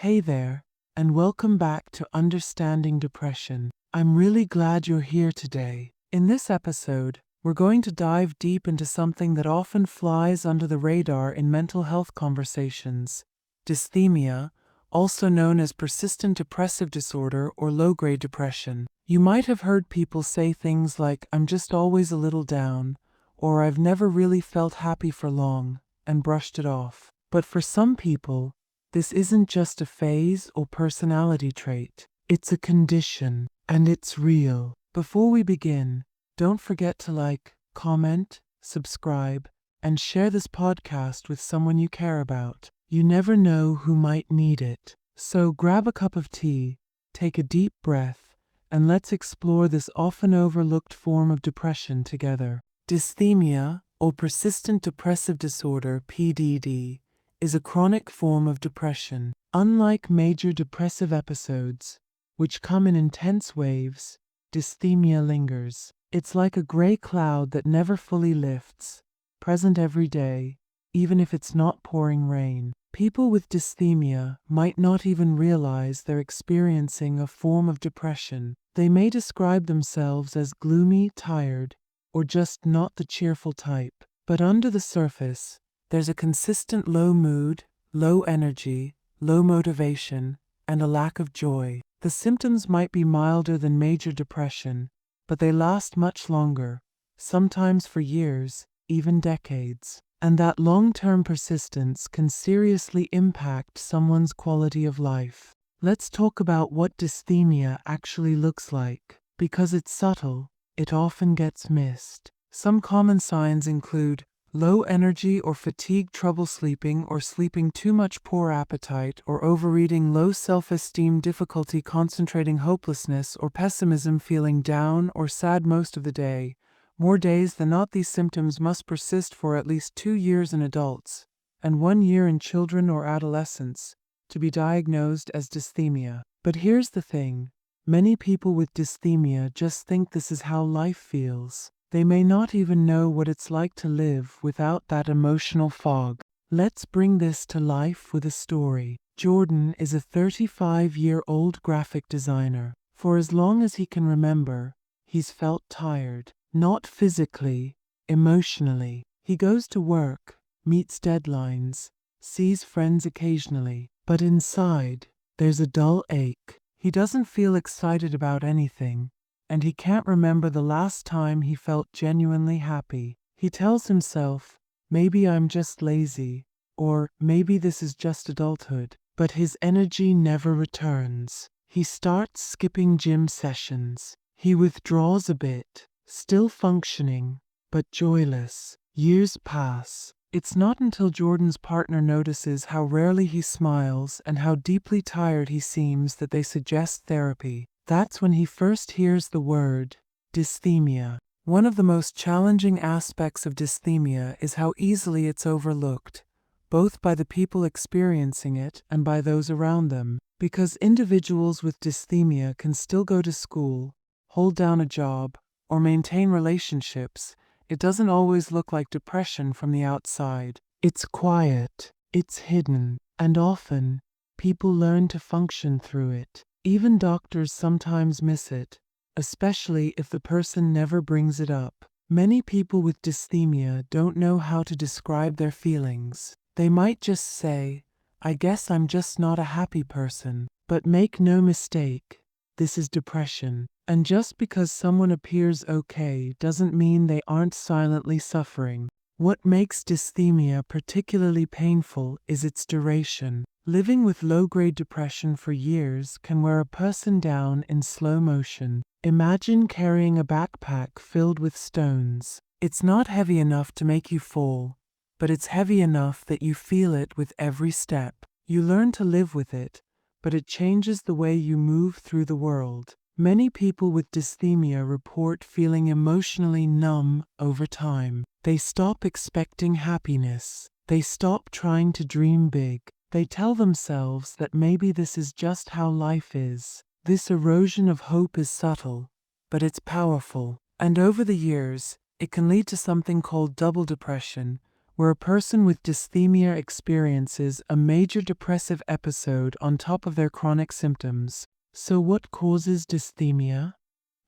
Hey there, and welcome back to Understanding Depression. I'm really glad you're here today. In this episode, we're going to dive deep into something that often flies under the radar in mental health conversations: dysthymia, also known as persistent depressive disorder or low-grade depression. You might have heard people say things like, "I'm just always a little down," or "I've never really felt happy for long," and brushed it off. But for some people, this isn't just a phase or personality trait. It's a condition, and it's real. Before we begin, don't forget to like, comment, subscribe, and share this podcast with someone you care about. You never know who might need it. So grab a cup of tea, take a deep breath, and let's explore this often overlooked form of depression together. Dysthymia, or persistent depressive disorder, PDD, is a chronic form of depression. Unlike major depressive episodes, which come in intense waves, dysthymia lingers. It's like a gray cloud that never fully lifts, present every day, even if it's not pouring rain. People with dysthymia might not even realize they're experiencing a form of depression. They may describe themselves as gloomy, tired, or just not the cheerful type. But under the surface, there's a consistent low mood, low energy, low motivation, and a lack of joy. The symptoms might be milder than major depression, but they last much longer, sometimes for years, even decades. And that long-term persistence can seriously impact someone's quality of life. Let's talk about what dysthymia actually looks like. Because it's subtle, it often gets missed. Some common signs include low energy or fatigue, trouble sleeping or sleeping too much, poor appetite or overeating, low self-esteem, difficulty concentrating, hopelessness or pessimism, feeling down or sad most of the day. More days than not, these symptoms must persist for at least 2 years in adults and 1 year in children or adolescents to be diagnosed as dysthymia. But here's the thing: many people with dysthymia just think this is how life feels. They may not even know what it's like to live without that emotional fog. Let's bring this to life with a story. Jordan is a 35-year-old graphic designer. For as long as he can remember, he's felt tired. Not physically, emotionally. He goes to work, meets deadlines, sees friends occasionally, but inside, there's a dull ache. He doesn't feel excited about anything, and he can't remember the last time he felt genuinely happy. He tells himself, "Maybe I'm just lazy," or "maybe this is just adulthood." But his energy never returns. He starts skipping gym sessions. He withdraws a bit, still functioning, but joyless. Years pass. It's not until Jordan's partner notices how rarely he smiles and how deeply tired he seems that they suggest therapy. That's when he first hears the word dysthymia. One of the most challenging aspects of dysthymia is how easily it's overlooked, both by the people experiencing it and by those around them. Because individuals with dysthymia can still go to school, hold down a job, or maintain relationships, it doesn't always look like depression from the outside. It's quiet, it's hidden, and often, people learn to function through it. Even doctors sometimes miss it, especially if the person never brings it up. Many people with dysthymia don't know how to describe their feelings. They might just say, "I guess I'm just not a happy person." But make no mistake, this is depression. And just because someone appears okay doesn't mean they aren't silently suffering. What makes dysthymia particularly painful is its duration. Living with low-grade depression for years can wear a person down in slow motion. Imagine carrying a backpack filled with stones. It's not heavy enough to make you fall, but it's heavy enough that you feel it with every step. You learn to live with it, but it changes the way you move through the world. Many people with dysthymia report feeling emotionally numb over time. They stop expecting happiness. They stop trying to dream big. They tell themselves that maybe this is just how life is. This erosion of hope is subtle, but it's powerful. And over the years, it can lead to something called double depression, where a person with dysthymia experiences a major depressive episode on top of their chronic symptoms. So what causes dysthymia?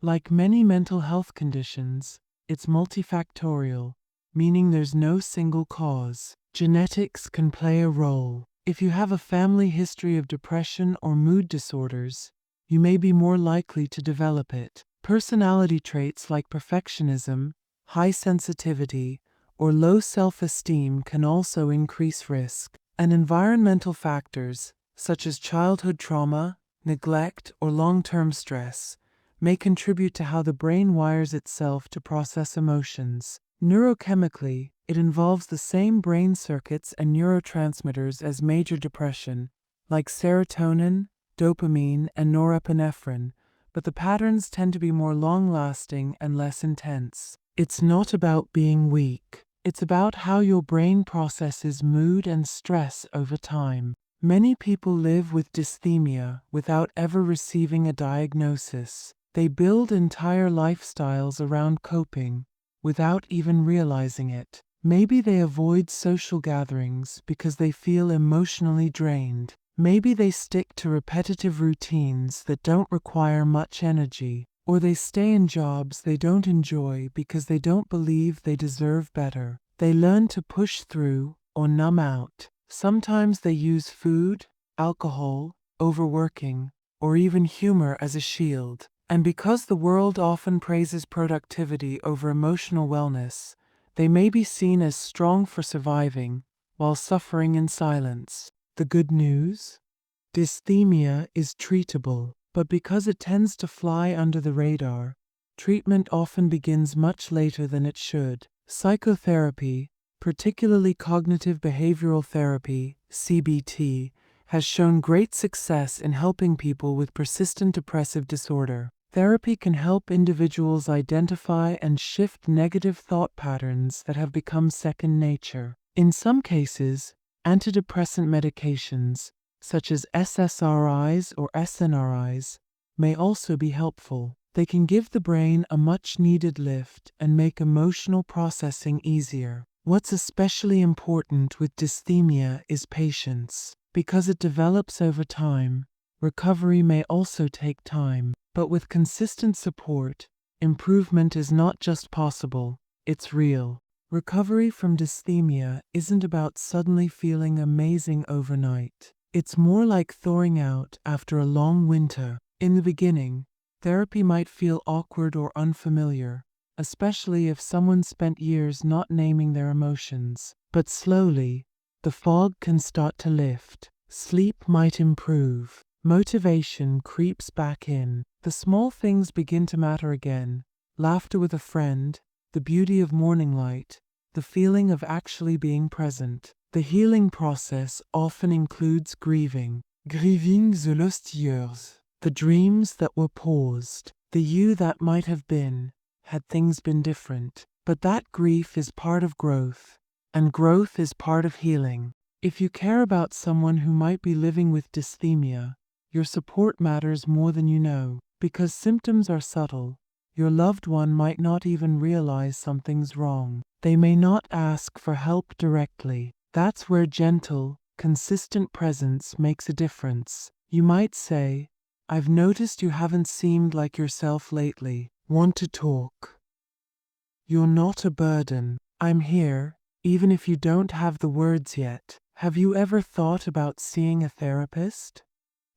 Like many mental health conditions, it's multifactorial, meaning there's no single cause. Genetics can play a role. If you have a family history of depression or mood disorders, you may be more likely to develop it. Personality traits like perfectionism, high sensitivity, or low self-esteem can also increase risk. And environmental factors, such as childhood trauma, neglect, or long-term stress, may contribute to how the brain wires itself to process emotions. Neurochemically, it involves the same brain circuits and neurotransmitters as major depression, like serotonin, dopamine, and norepinephrine, but the patterns tend to be more long-lasting and less intense. It's not about being weak. It's about how your brain processes mood and stress over time. Many people live with dysthymia without ever receiving a diagnosis. They build entire lifestyles around coping, without even realizing it. Maybe they avoid social gatherings because they feel emotionally drained. Maybe they stick to repetitive routines that don't require much energy, or they stay in jobs they don't enjoy because they don't believe they deserve better. They learn to push through or numb out. Sometimes they use food, alcohol, overworking, or even humor as a shield. And because the world often praises productivity over emotional wellness, they may be seen as strong for surviving while suffering in silence. The good news? Dysthymia is treatable, but because it tends to fly under the radar, treatment often begins much later than it should. Psychotherapy, particularly cognitive behavioral therapy, CBT, has shown great success in helping people with persistent depressive disorder. Therapy can help individuals identify and shift negative thought patterns that have become second nature. In some cases, antidepressant medications, such as SSRIs or SNRIs, may also be helpful. They can give the brain a much-needed lift and make emotional processing easier. What's especially important with dysthymia is patience. Because it develops over time, recovery may also take time. But with consistent support, improvement is not just possible, it's real. Recovery from dysthymia isn't about suddenly feeling amazing overnight. It's more like thawing out after a long winter. In the beginning, therapy might feel awkward or unfamiliar, especially if someone spent years not naming their emotions. But slowly, the fog can start to lift. Sleep might improve. Motivation creeps back in. The small things begin to matter again. Laughter with a friend, the beauty of morning light, the feeling of actually being present. The healing process often includes grieving. Grieving the lost years. The dreams that were paused. The you that might have been, had things been different. But that grief is part of growth, and growth is part of healing. If you care about someone who might be living with dysthymia, your support matters more than you know. Because symptoms are subtle, your loved one might not even realize something's wrong. They may not ask for help directly. That's where gentle, consistent presence makes a difference. You might say, "I've noticed you haven't seemed like yourself lately. Want to talk?" You're not a burden. I'm here, even if you don't have the words yet. Have you ever thought about seeing a therapist?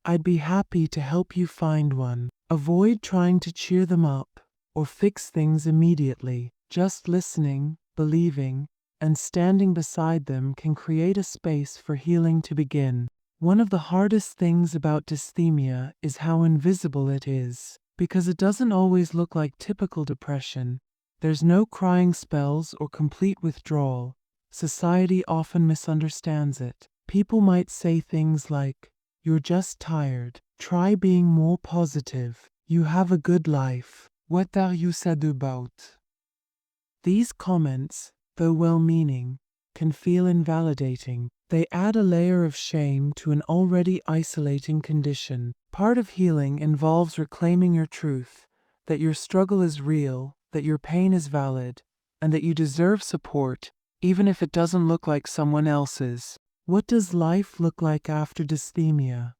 I'd be happy to help you find one. Avoid trying to cheer them up or fix things immediately. Just listening, believing, and standing beside them can create a space for healing to begin. One of the hardest things about dysthymia is how invisible it is. Because it doesn't always look like typical depression, there's no crying spells or complete withdrawal. Society often misunderstands it. People might say things like, "You're just tired. Try being more positive. You have a good life. What are you sad about?" These comments, though well-meaning, can feel invalidating. They add a layer of shame to an already isolating condition. Part of healing involves reclaiming your truth, that your struggle is real, that your pain is valid, and that you deserve support, even if it doesn't look like someone else's. What does life look like after dysthymia?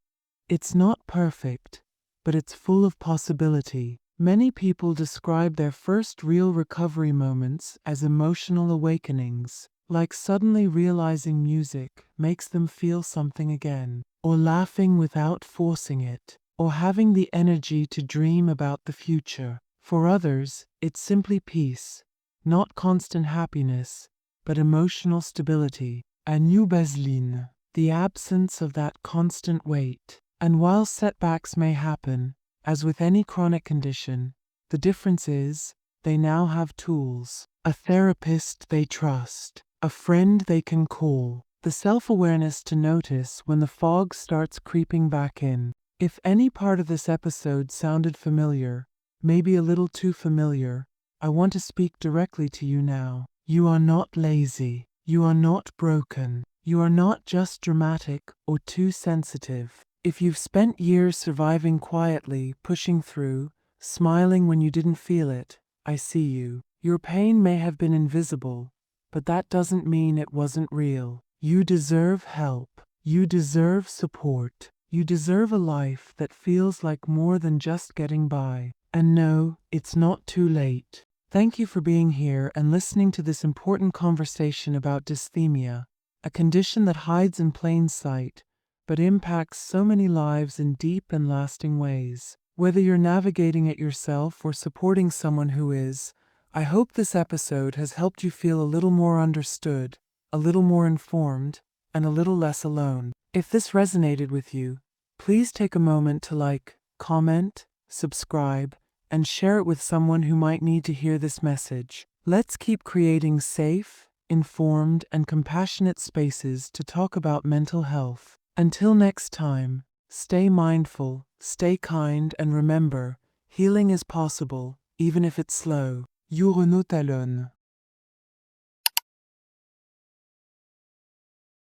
It's not perfect, but it's full of possibility. Many people describe their first real recovery moments as emotional awakenings, like suddenly realizing music makes them feel something again, or laughing without forcing it, or having the energy to dream about the future. For others, it's simply peace, not constant happiness, but emotional stability, a new baseline, the absence of that constant weight. And while setbacks may happen, as with any chronic condition, the difference is they now have tools, a therapist they trust, a friend they can call, the self-awareness to notice when the fog starts creeping back in. If any part of this episode sounded familiar, maybe a little too familiar, I want to speak directly to you now. You are not lazy. You are not broken. You are not just dramatic or too sensitive. If you've spent years surviving quietly, pushing through, smiling when you didn't feel it, I see you. Your pain may have been invisible, but that doesn't mean it wasn't real. You deserve help. You deserve support. You deserve a life that feels like more than just getting by. And no, it's not too late. Thank you for being here and listening to this important conversation about dysthymia, a condition that hides in plain sight, but impacts so many lives in deep and lasting ways. Whether you're navigating it yourself or supporting someone who is, I hope this episode has helped you feel a little more understood, a little more informed, and a little less alone. If this resonated with you, please take a moment to like, comment, subscribe, and share it with someone who might need to hear this message. Let's keep creating safe, informed, and compassionate spaces to talk about mental health. Until next time, stay mindful, stay kind, and remember, healing is possible, even if it's slow. You talonne.